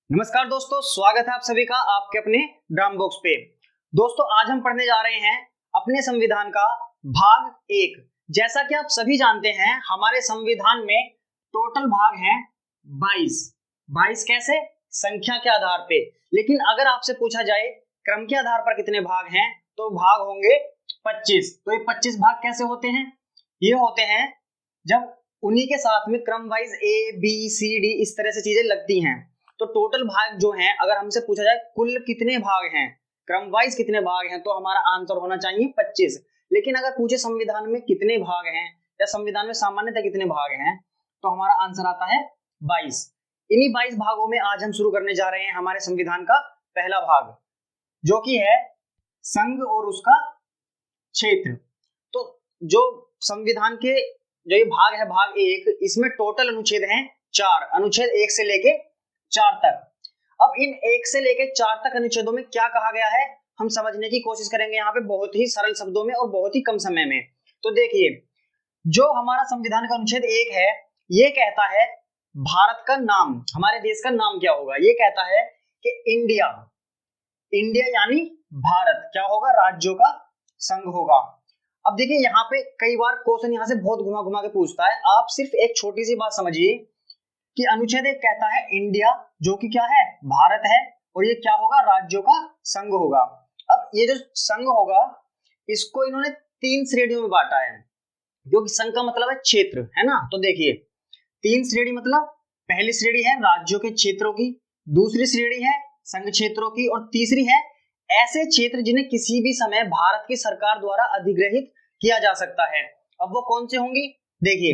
नमस्कार दोस्तों, स्वागत है आप सभी का आपके अपने ड्राम बॉक्स पे। दोस्तों आज हम पढ़ने जा रहे हैं अपने संविधान का भाग एक। जैसा कि आप सभी जानते हैं हमारे संविधान में टोटल भाग हैं 22। 22 कैसे? संख्या के आधार पे। लेकिन अगर आपसे पूछा जाए क्रम के आधार पर कितने भाग हैं तो भाग होंगे 25। तो ये 25 भाग कैसे होते हैं? ये होते हैं जब उन्हीं के साथ में क्रम wise A B C D इस तरह से चीजें लगती हैं। तो टोटल भाग जो हैं, अगर हमसे पूछा जाए कुल कितने भाग हैं, क्रम वाइज कितने भाग हैं, तो हमारा आंसर होना चाहिए 25। लेकिन अगर पूछे संविधान में कितने भाग हैं या संविधान में सामान्यतः कितने भाग हैं, तो हमारा आंसर आता है 22। इन्हीं 22 भागों में आज हम शुरू करने जा रहे हैं हमारे संविधान का पहला भाग, जो कि है संघ और उसका क्षेत्र। तो जो संविधान के जो ये भाग है भाग एक, इसमें टोटल अनुच्छेद हैं 4। अनुच्छेद 1 से लेके 4 तक। अब इन 1 से लेके 4 तक अनुच्छेदों में क्या कहा गया है हम समझने की कोशिश करेंगे यहाँ पे बहुत ही सरल शब्दों में और बहुत ही कम समय में। तो देखिए, जो हमारा संविधान का अनुच्छेद 1 है, ये कहता है भारत का नाम, हमारे देश का नाम क्या होगा। ये कहता है कि इंडिया, इंडिया यानी भारत क्या होगा, राज्यों का संघ होगा। अब देखिए यहाँ पे कई बार क्वेश्चन यहाँ से बहुत घुमा घुमा के पूछता है। आप सिर्फ एक छोटी सी बात समझिए कि अनुच्छेद 1 कहता है इंडिया, जो कि क्या है, भारत है, और ये क्या होगा, राज्यों का संघ होगा। अब ये जो संघ होगा इसको इन्होंने 3 श्रेणियों में बांटा है, क्योंकि संघ का मतलब है क्षेत्र, है ना। तो देखिए 3 श्रेणी, मतलब पहली श्रेणी है राज्यों के क्षेत्रों की, दूसरी श्रेणी है संघ क्षेत्रों की, और तीसरी है ऐसे क्षेत्र जिन्हें किसी भी समय भारत की सरकार द्वारा अधिग्रहित किया जा सकता है। अब वो कौन से होंगी? देखिए,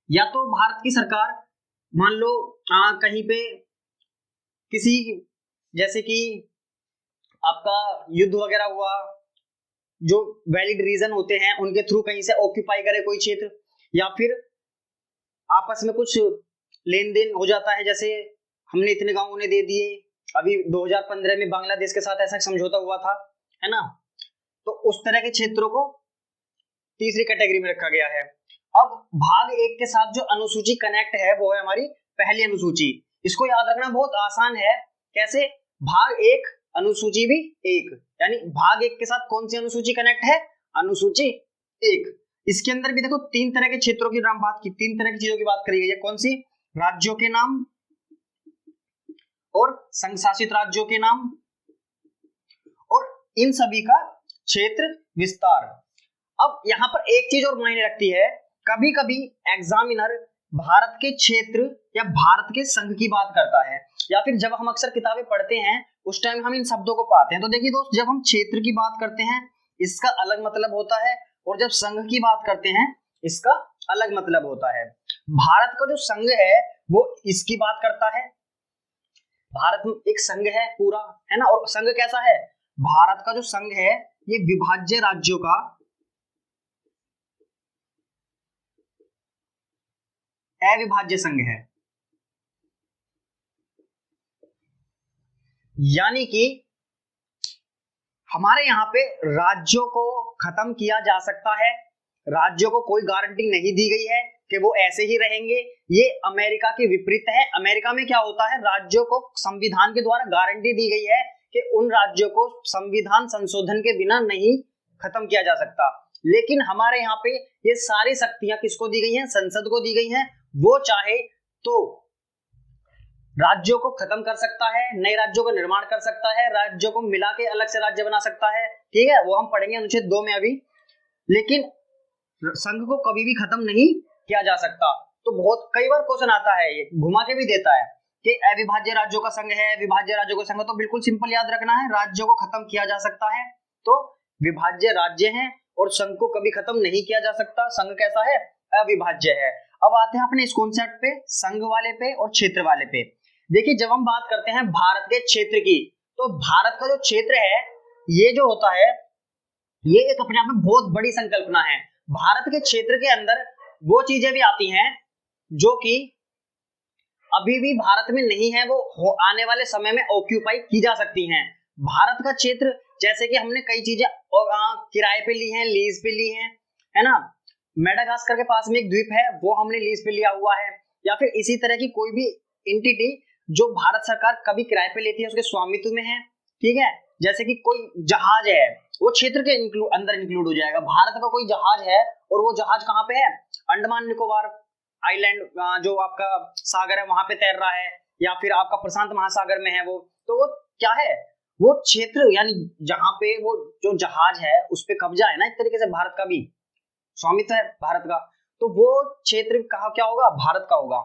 या तो भारत की सरकार मान लो कहीं पे किसी, जैसे कि आपका युद्ध वगैरह हुआ, जो वैलिड रीजन होते हैं उनके थ्रू कहीं से ऑक्यूपाई करे कोई क्षेत्र, या फिर आपस में कुछ लेन देन हो जाता है, जैसे हमने इतने गांव उन्हें दे दिए। अभी 2015 में बांग्लादेश के साथ ऐसा समझौता हुआ था, है ना। तो उस तरह के क्षेत्रों को तीसरी कैटेगरी में रखा गया है। अब भाग एक के साथ जो अनुसूची कनेक्ट है वो है हमारी पहली अनुसूची। इसको याद रखना बहुत आसान है। कैसे? भाग एक अनुसूची भी एक, यानी भाग एक के साथ कौन सी अनुसूची कनेक्ट है? अनुसूची एक। इसके अंदर भी देखो 3 तरह के क्षेत्रों की बात की, 3 तरह की चीजों की बात करी गई है। कौन सी? राज्यों के नाम और संघ शासित राज्यों के नाम, और इन सभी का क्षेत्र विस्तार। अब यहां पर एक चीज और मायने रखती है, कभी कभी एग्जामिनर भारत के क्षेत्र या भारत के संघ की बात करता है, या फिर जब हम अक्सर किताबें पढ़ते हैं उस टाइम हम इन शब्दों को पाते हैं। तो देखिए दोस्त, जब हम क्षेत्र की बात करते हैं इसका अलग मतलब होता है, और जब संघ की बात करते हैं इसका अलग मतलब होता है। भारत का जो संघ है वो इसकी बात करता है, भारत में एक संघ है पूरा, है ना। और संघ कैसा है? भारत का जो संघ है ये विभाज्य राज्यों का अविभाज्य संघ है, यानी कि हमारे यहाँ पे राज्यों को खत्म किया जा सकता है, राज्यों को कोई गारंटी नहीं दी गई है कि वो ऐसे ही रहेंगे। ये अमेरिका के विपरीत है। अमेरिका में क्या होता है, राज्यों को संविधान के द्वारा गारंटी दी गई है कि उन राज्यों को संविधान संशोधन के बिना नहीं खत्म किया जा सकता। लेकिन हमारे यहाँ पे ये सारी शक्तियां किसको दी गई हैं? संसद को दी गई हैं। वो चाहे तो राज्यों को खत्म कर सकता है, नए राज्यों का निर्माण कर सकता है, राज्यों को मिला के अलग से राज्य बना सकता है, ठीक है। वो हम पढ़ेंगे अनुच्छेद 2 में अभी। लेकिन संघ को कभी भी खत्म नहीं किया जा सकता। तो बहुत कई बार क्वेश्चन आता है, ये घुमा के भी देता है कि अविभाज्य राज्यों का संघ है, विभाज्य राज्यों का संघ। तो बिल्कुल सिंपल याद रखना है, राज्यों को खत्म किया जा सकता है तो विभाज्य राज्य हैं, और संघ को कभी खत्म नहीं किया जा सकता। संघ कैसा है? अविभाज्य है। अब आते हैं अपने इस कॉन्सेप्ट पे, संघ वाले पे और क्षेत्र वाले पे। देखिए, जब हम बात करते हैं भारत के क्षेत्र की, तो भारत का जो क्षेत्र है ये जो होता है ये एक अपने आप में बहुत बड़ी संकल्पना है। भारत के क्षेत्र के अंदर वो चीजें भी आती हैं जो कि अभी भी भारत में नहीं है, वो आने वाले समय में ऑक्यूपाई की जा सकती हैं। भारत का क्षेत्र, जैसे कि हमने कई चीजें किराए पे ली हैं, लीज पे ली हैं, है ना। मेडागास्कर के पास में एक द्वीप है, वो हमने लीज पे लिया हुआ है, या फिर इसी तरह की कोई भी एंटिटी जो भारत सरकार कभी किराए पे लेती है उसके स्वामित्व में है, ठीक है। जैसे कि कोई जहाज है वो क्षेत्र के अंदर इंक्लूड हो जाएगा। भारत का कोई जहाज है और वो जहाज कहाँ पे है, अंडमान निकोबार आइलैंड, जो आपका सागर है वहां पे तैर रहा है, या फिर आपका प्रशांत महासागर में है वो, तो वो क्या है, वो क्षेत्र, यानी जहां पे वो जो जहाज है उस पे कब्जा है ना, एक तरीके से भारत का भी स्वामित्व है भारत का, तो वो क्षेत्र कहाँ क्या होगा, भारत का होगा।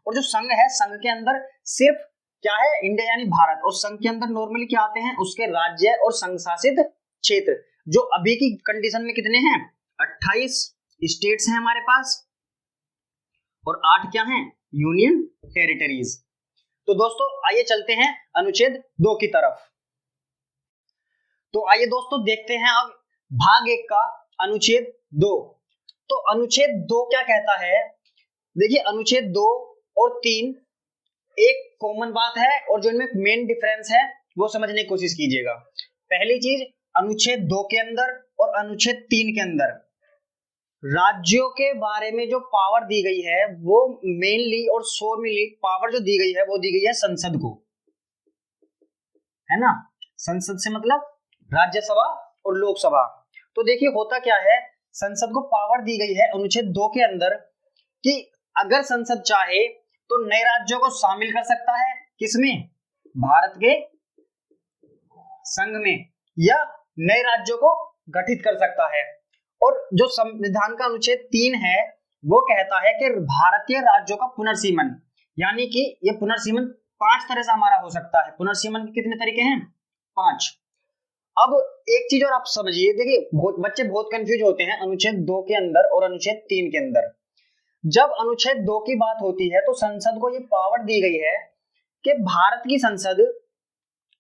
और जो संघ है, संघ के अंदर सिर्फ क्या है, इंडिया यानी भारत, और संघ के अंदर नॉर्मली क्या आते हैं, उसके राज्य और संघ शासित क्षेत्र, जो अभी की कंडीशन में कितने हैं, 28 स्टेट्स हैं हमारे पास, और 8 क्या हैं, यूनियन टेरिटरीज। तो दोस्तों आइए चलते हैं अनुच्छेद 2 की तरफ। तो आइए दोस्तों देखते हैं अब भाग 1 का अनुच्छेद 2। तो अनुच्छेद 2 क्या कहता है, देखिए अनुच्छेद 2 और 3 एक कॉमन बात है, और जो इनमें मेन डिफरेंस है वो समझने की कोशिश कीजिएगा। पहली चीज, अनुच्छेद 2 के अंदर और अनुच्छेद 3 के अंदर राज्यों के बारे में जो पावर दी गई है वो मेनली और सोर्मली पावर जो दी गई है वो दी गई है संसद को, है ना। संसद से मतलब राज्यसभा और लोकसभा। तो देखिए होता क्या है, संसद को पावर दी गई है अनुच्छेद 2 के अंदर कि अगर संसद चाहे तो नए राज्यों को शामिल कर सकता है, किसमें, भारत के संघ में, या नए राज्यों को गठित कर सकता है। और जो संविधान का अनुच्छेद 3 है वो कहता है कि भारतीय राज्यों का पुनर्सीमन, यानी कि ये पुनर्सीमन 5 तरह से हमारा हो सकता है। पुनर्सीमन के कितने तरीके हैं, 5। अब एक चीज और आप समझिए, देखिए बच्चे बहुत कंफ्यूज होते हैं अनुच्छेद 2 के अंदर और अनुच्छेद 3 के अंदर। जब अनुच्छेद 2 की बात होती है तो संसद को ये पावर दी गई है कि भारत की संसद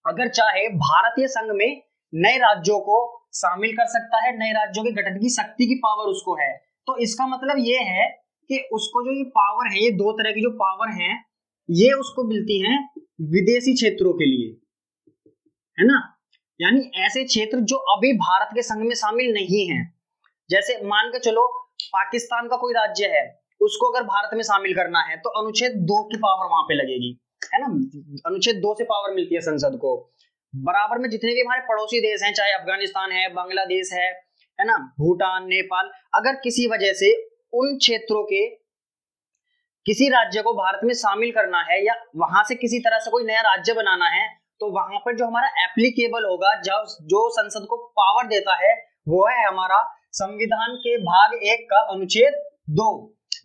अगर चाहे भारतीय संघ में नए राज्यों को शामिल कर सकता है, नए राज्यों के गठन की शक्ति की पावर उसको है। तो इसका मतलब ये है कि उसको जो ये पावर है, ये 2 तरह की जो पावर है ये उसको मिलती है विदेशी क्षेत्रों के लिए, है ना। यानी ऐसे क्षेत्र जो अभी भारत के संघ में शामिल नहीं है, जैसे मान के चलो पाकिस्तान का कोई राज्य है, उसको अगर भारत में शामिल करना है तो अनुच्छेद 2 की पावर वहां पे लगेगी, है ना। अनुच्छेद 2 से पावर मिलती है संसद को। बराबर में जितने भी हमारे पड़ोसी देश हैं, चाहे अफगानिस्तान है, बांग्लादेश है ना, भूटान, नेपाल, अगर किसी वजह से उन क्षेत्रों के किसी राज्य को भारत में शामिल करना है या वहां से किसी तरह से कोई नया राज्य बनाना है, तो वहां पर जो हमारा एप्लीकेबल होगा, जो संसद को पावर देता है, वो है हमारा संविधान के भाग 1 का अनुच्छेद 2।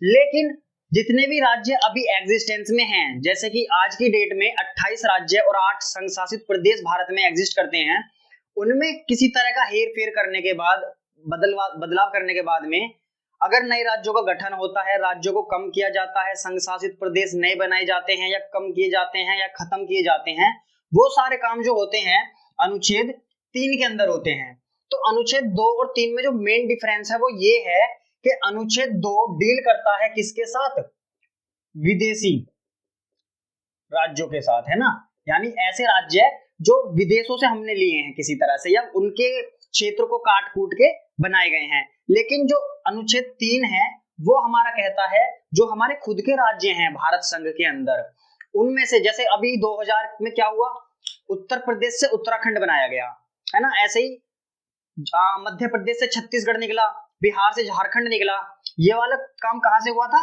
लेकिन जितने भी राज्य अभी एग्जिस्टेंस में हैं, जैसे कि आज की डेट में 28 राज्य और 8 संघ शासित प्रदेश भारत में एग्जिस्ट करते हैं, उनमें किसी तरह का हेर फेर करने के बाद, बदलाव करने के बाद में अगर नए राज्यों का गठन होता है, राज्यों को कम किया जाता है, संघ शासित प्रदेश नए बनाए जाते हैं या कम किए जाते हैं या खत्म किए जाते हैं, वो सारे काम जो होते हैं अनुच्छेद 3 के अंदर होते हैं। तो अनुच्छेद 2 और 3 में जो मेन डिफरेंस है वो ये है कि अनुच्छेद 2 डील करता है किसके साथ, विदेशी राज्यों के साथ, है ना। यानी ऐसे राज्य जो विदेशों से हमने लिए हैं किसी तरह से, या उनके क्षेत्र को काट कूट के बनाए गए हैं। लेकिन जो अनुच्छेद 3 है वो हमारा कहता है जो हमारे खुद के राज्य हैं भारत संघ के अंदर, उनमें से जैसे अभी 2000 में क्या हुआ, उत्तर प्रदेश से उत्तराखंड बनाया गया, है ना। ऐसे ही मध्य प्रदेश से छत्तीसगढ़ निकला, बिहार से झारखंड निकला। ये वाला काम कहां से हुआ था,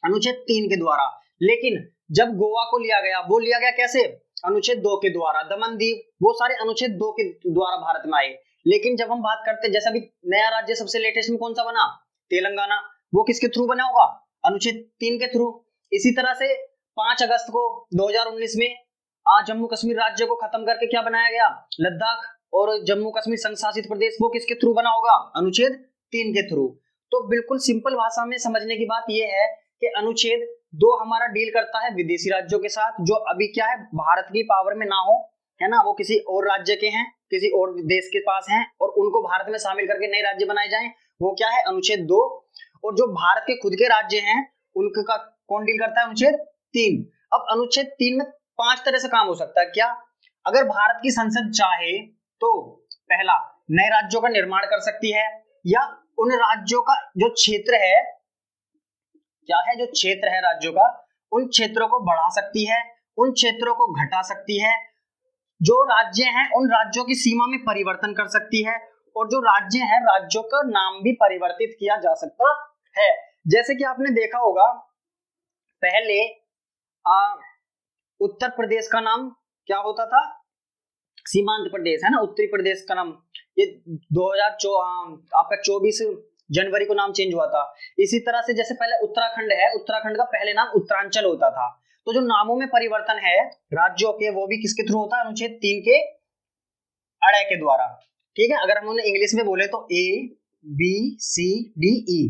अनुच्छेद 3 के द्वारा। लेकिन जब गोवा को लिया गया, वो लिया गया कैसे, अनुच्छेद 2 के द्वारा। दमन दीव, वो सारे अनुच्छेद 2 के द्वारा भारत में आए। लेकिन जब हम बात करते हैं, जैसे अभी नया राज्य सबसे लेटेस्ट में कौन सा बना, तेलंगाना, वो किसके थ्रू बना होगा, अनुच्छेद 3 के थ्रू। इसी तरह से 5 अगस्त को 2019 में जम्मू कश्मीर राज्य को खत्म करके क्या बनाया गया, लद्दाख और जम्मू कश्मीर संघ शासित प्रदेश, वो किसके थ्रू बना होगा, अनुच्छेद 3 के थ्रू। तो बिल्कुल सिंपल भाषा में समझने की बात यह है कि अनुच्छेद 2 हमारा डील करता है विदेशी राज्यों के साथ, जो अभी क्या है भारत की पावर में ना हो, है ना, वो किसी और राज्य के हैं, किसी और देश के पास हैं, और उनको भारत में शामिल करके नए राज्य बनाए जाएं, वो क्या है, अनुच्छेद 2। और जो भारत के खुद के राज्य हैं उनका कौन डील करता है, अनुच्छेद 3। अब अनुच्छेद 3 में 5 तरह से काम हो सकता है। क्या, अगर भारत की संसद चाहे तो पहला नए राज्यों का निर्माण कर सकती है, या उन राज्यों का जो क्षेत्र है, क्या है, जो क्षेत्र है राज्यों का, उन क्षेत्रों को बढ़ा सकती है, उन क्षेत्रों को घटा सकती है, जो राज्य हैं उन राज्यों की सीमा में परिवर्तन कर सकती है, और जो राज्य हैं राज्यों का नाम भी परिवर्तित किया जा सकता है। जैसे कि आपने देखा होगा पहले उत्तर प्रदेश का नाम क्या होता था, सीमांत प्रदेश, है ना, उत्तरी प्रदेश का नाम ये 2024 जनवरी को नाम चेंज हुआ था। इसी तरह से जैसे पहले उत्तराखंड है, उत्तराखंड का पहले नाम उत्तरांचल होता था। तो जो नामों में परिवर्तन है राज्यों के, वो भी किसके थ्रू होता है, अनुच्छेद 3 के अड़े के द्वारा। ठीक है, अगर हम उन्हें इंग्लिश में बोले तो ABCDE,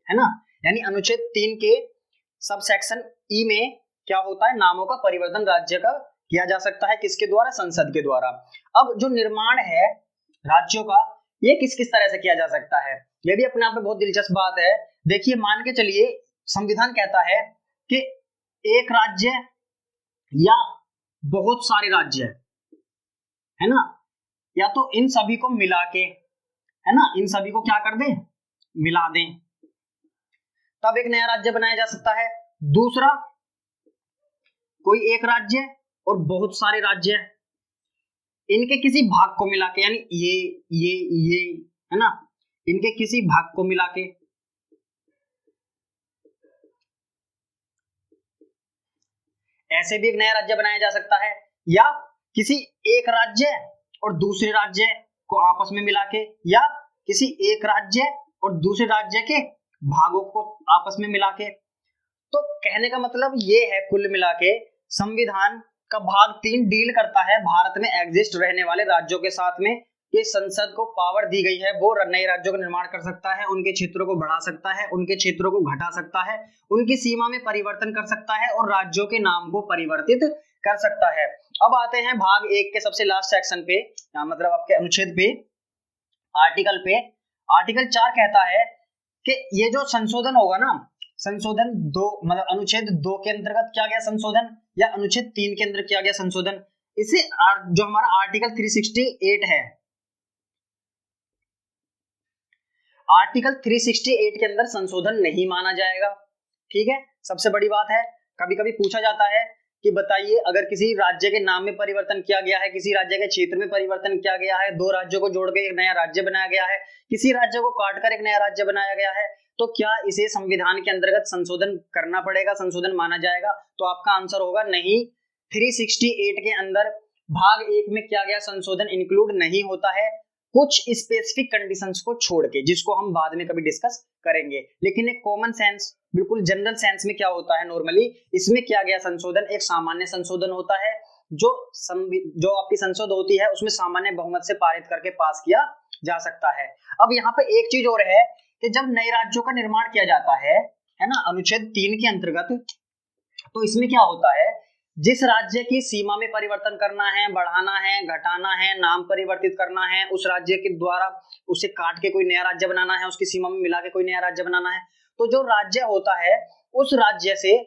है ना, यानी अनुच्छेद 3 के सब सेक्शन ई में क्या होता है, नामों का परिवर्तन राज्य का किया जा सकता है, किसके द्वारा, संसद के द्वारा। अब जो निर्माण है राज्यों का, ये किस किस तरह से किया जा सकता है, ये भी अपने आप में बहुत दिलचस्प बात है। देखिए, मान के चलिए संविधान कहता है कि एक राज्य या बहुत सारे राज्य, है ना, या तो इन सभी को मिला के, है ना, इन सभी को क्या कर दें, मिला दें, तब एक नया राज्य बनाया जा सकता है। दूसरा, कोई एक राज्य और बहुत सारे राज्य, इनके किसी भाग को मिला के, यानी ये, है ना, इनके किसी भाग को मिला के, ऐसे भी एक नया राज्य बनाया जा सकता है। या किसी एक राज्य और दूसरे राज्य को आपस में मिला के, या किसी एक राज्य और दूसरे राज्य के भागों को आपस में मिला के। तो कहने का मतलब ये है कुल मिला के संविधान का भाग 3 डील करता है भारत में एग्जिस्ट रहने वाले राज्यों के साथ में, कि संसद को पावर दी गई है, वो नए राज्यों का निर्माण कर सकता है, उनके क्षेत्रों को बढ़ा सकता है, उनके क्षेत्रों को घटा सकता है, उनकी सीमा में परिवर्तन कर सकता है, और राज्यों के नाम को परिवर्तित कर सकता है। अब आते हैं भाग 1 के सबसे लास्ट सेक्शन पे, मतलब आपके अनुच्छेद पे, आर्टिकल पे। आर्टिकल 4 कहता है कि ये जो संशोधन होगा ना, संशोधन 2, मतलब अनुच्छेद 2 के अंतर्गत किया गया संशोधन, या अनुच्छेद 3 के अंदर किया गया संशोधन, इसे जो हमारा आर्टिकल 368 है, आर्टिकल 368 के अंदर संशोधन नहीं माना जाएगा। ठीक है, सबसे बड़ी बात है, कभी कभी पूछा जाता है कि बताइए अगर किसी राज्य के नाम में परिवर्तन किया गया है, किसी राज्य के क्षेत्र में परिवर्तन किया गया है, 2 राज्यों को जोड़ के एक नया राज्य बनाया गया है, किसी राज्य को काटकर एक नया राज्य बनाया गया है, तो क्या इसे संविधान के अंतर्गत संशोधन करना पड़ेगा, संशोधन माना जाएगा? तो आपका आंसर होगा नहीं। 368 के अंदर भाग 1 में किया गया संशोधन इंक्लूड नहीं होता है, कुछ स्पेसिफिक कंडीशंस को छोड़ के, जिसको हम बाद में कभी डिस्कस करेंगे। लेकिन एक कॉमन सेंस, बिल्कुल जनरल सेंस में क्या होता है, नॉर्मली इसमें किया गया संशोधन एक सामान्य संशोधन होता है, जो आपकी संसद होती है उसमें सामान्य बहुमत से पारित करके पास किया जा सकता है। अब यहाँ पे एक चीज और है कि जब नए राज्यों का निर्माण किया जाता है ना, अनुच्छेद 3 के अंतर्गत, तो इसमें क्या होता है, जिस राज्य की सीमा में परिवर्तन करना है, बढ़ाना है, घटाना है, नाम परिवर्तित करना है, उस राज्य के द्वारा उसे काट के कोई नया राज्य बनाना है, उसकी सीमा में मिला के कोई नया राज्य बनाना है, तो जो राज्य होता है उस राज्य से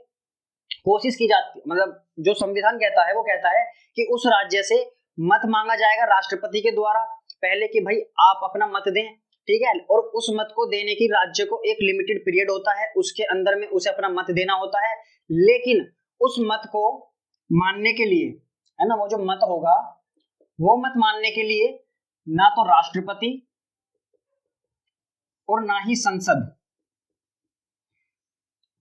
कोशिश की जाती, मतलब जो संविधान कहता है वो कहता है कि उस राज्य से मत मांगा जाएगा राष्ट्रपति के द्वारा पहले, कि भाई आप अपना मत दें, ठीक है, और उस मत को देने की राज्य को एक लिमिटेड पीरियड होता है, उसके अंदर में उसे अपना मत देना होता है। लेकिन उस मत को मानने के लिए, है ना, वो जो मत होगा वो मत मानने के लिए ना तो राष्ट्रपति और ना ही संसद,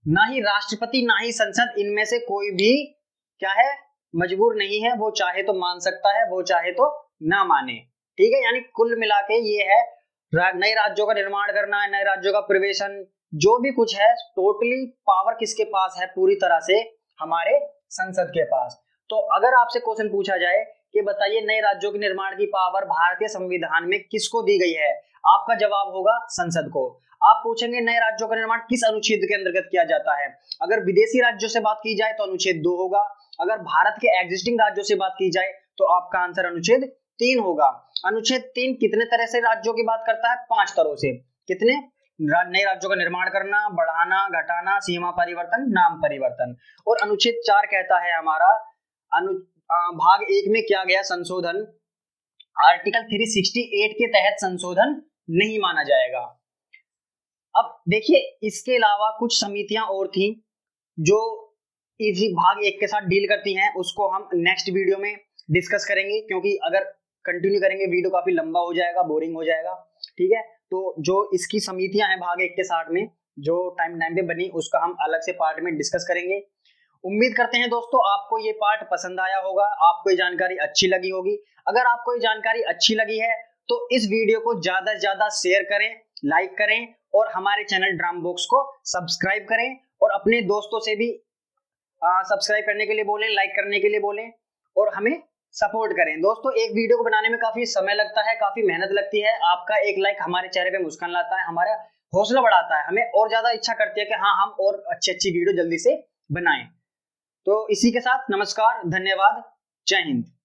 ना ही राष्ट्रपति ना ही संसद, इनमें से कोई भी क्या है, मजबूर नहीं है, वो चाहे तो मान सकता है, वो चाहे तो ना माने। ठीक है, यानी कुल मिला के ये है नए राज्यों का निर्माण करना है, नए राज्यों का प्रवेशन, जो भी कुछ है टोटली पावर किसके पास है, पूरी तरह से हमारे संसद के पास। तो अगर आपसे क्वेश्चन पूछा जाए कि बताइए नए राज्यों के निर्माण की पावर भारतीय संविधान में किसको दी गई है, आपका जवाब होगा संसद को। आप पूछेंगे नए राज्यों का निर्माण किस अनुच्छेद के अंतर्गत किया जाता है, अगर विदेशी राज्यों से बात की जाए तो अनुच्छेद 2 होगा, अगर भारत के एग्जिस्टिंग राज्यों से बात की जाए तो आपका आंसर अनुच्छेद 3 होगा। अनुच्छेद 3 कितने तरह से राज्यों की बात करता है, 5 तरह से। कितने? नए राज्यों का निर्माण करना, बढ़ाना, घटाना, सीमा परिवर्तन, नाम परिवर्तन। और अनुच्छेद 4 कहता है हमारा भाग 1 में किया गया संशोधन आर्टिकल 368 के तहत संशोधन नहीं माना जाएगा। अब देखिए इसके अलावा कुछ समितियां और थी जो इजी भाग 1 के साथ डील करती हैं उसको हम नेक्स्ट वीडियो में डिस्कस करेंगे, क्योंकि अगर कंटिन्यू करेंगे वीडियो काफी लंबा हो जाएगा, बोरिंग हो जाएगा। ठीक है, तो जो इसकी समितियां हैं भाग 1 के साथ में जो टाइम पे बनी, उसका हम अलग से पार्ट में डिस्कस करेंगे। उम्मीद करते हैं दोस्तों आपको ये पार्ट पसंद आया होगा, आपको ये जानकारी अच्छी लगी होगी। अगर आपको ये जानकारी अच्छी लगी है तो इस वीडियो को ज्यादा से ज्यादा शेयर करें, लाइक करें और हमारे चैनल ड्राम बॉक्स को सब्सक्राइब करें और अपने दोस्तों से भी सब्सक्राइब करने के लिए बोलें, लाइक करने के लिए बोलें और हमें सपोर्ट करें। दोस्तों एक वीडियो को बनाने में काफी समय लगता है, काफी मेहनत लगती है। आपका एक लाइक हमारे चेहरे पे मुस्कान लाता है, हमारा हौसला बढ़ाता है, हमें और ज्यादा इच्छा करती है कि हाँ हम और अच्छी अच्छी वीडियो जल्दी से बनाएं। तो इसी के साथ नमस्कार, धन्यवाद, जय हिंद।